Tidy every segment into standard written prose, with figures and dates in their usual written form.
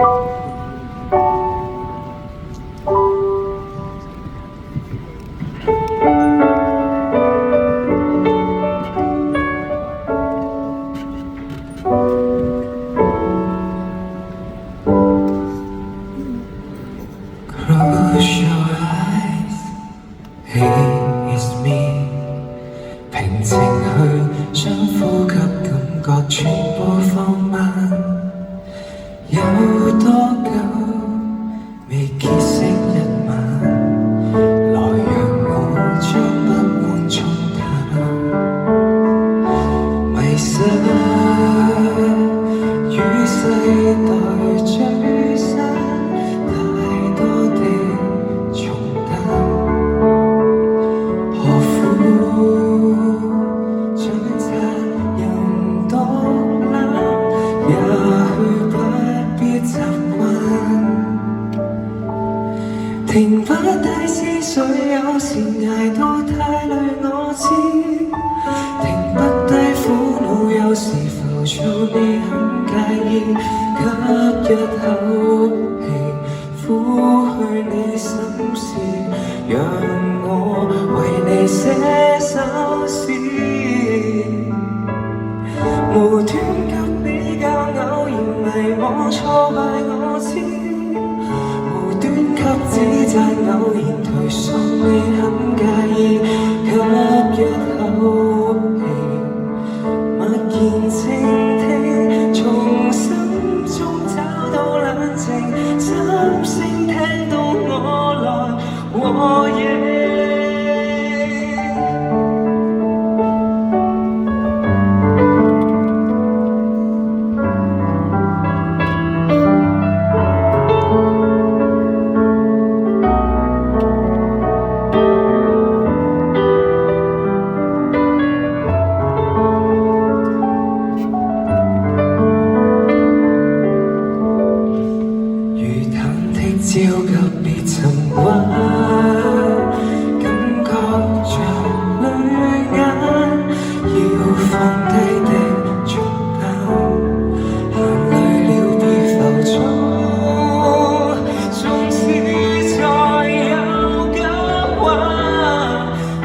Close your eyes, Hey, it's me。平靜去將呼吸感覺全部放慢。有多久未結識一晚？來讓我將不安沖淡。迷失與世代聚散。停不低思緒，有時捱到太累，我知。停不低苦惱，有時浮躁，你很介意。吸一口氣，撫去你心事，讓我為你寫首詩。無端給比較，偶然迷惘挫敗，我知。給指責，偶然頹喪，你很介意。吸一口氣，默然靜聽，從心中找到冷靜，心聲聽到我來和應。焦急別沉鬱，感覺像淚眼，要放低的重擔，眼淚了別浮躁，縱使再有急彎，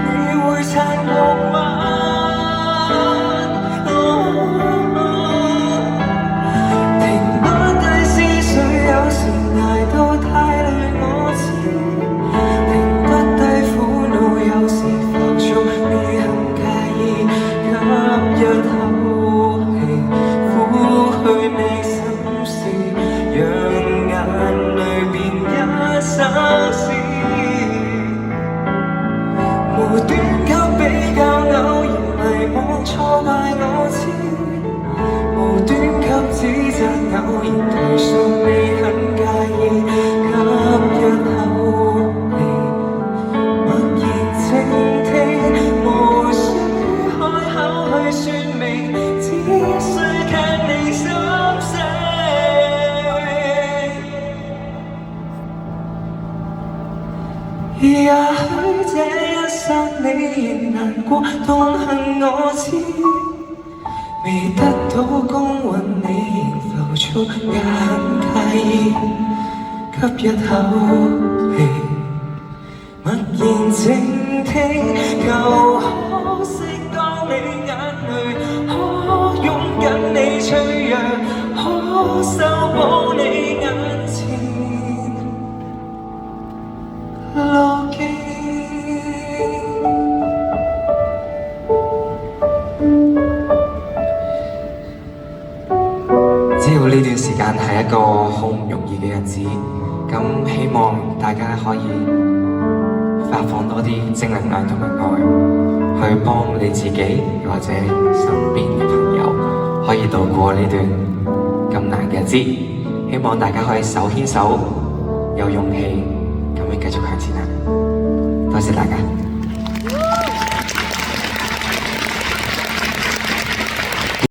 你會撐過嗎？停不低思緒，有時捱到太累，我知。停不低苦惱，有時浮躁，你很介意。吸一口氣，撫去你心事，讓眼淚變一首詩。無端給比較，偶然迷惘挫敗，我知。無端給指責，偶然頹喪，你很介意。吸一口氣，默然靜聽，無需開口去說明，只需聽你心聲。也許這一生你仍難過，痛恨我知。未得到公允，你仍浮躁，也很介意。吸一口氣，默然靜聽，又可惜當你眼淚，可擁緊你脆弱，可修補你眼前路徑。知道呢段時間係一個好唔容易嘅日子，咁希望大家可以發放多啲正能量同埋愛，去幫你自己或者身邊嘅朋友可以度過呢段咁難嘅日子。希望大家可以手牽手，有勇氣咁樣繼續向前行。多謝大家。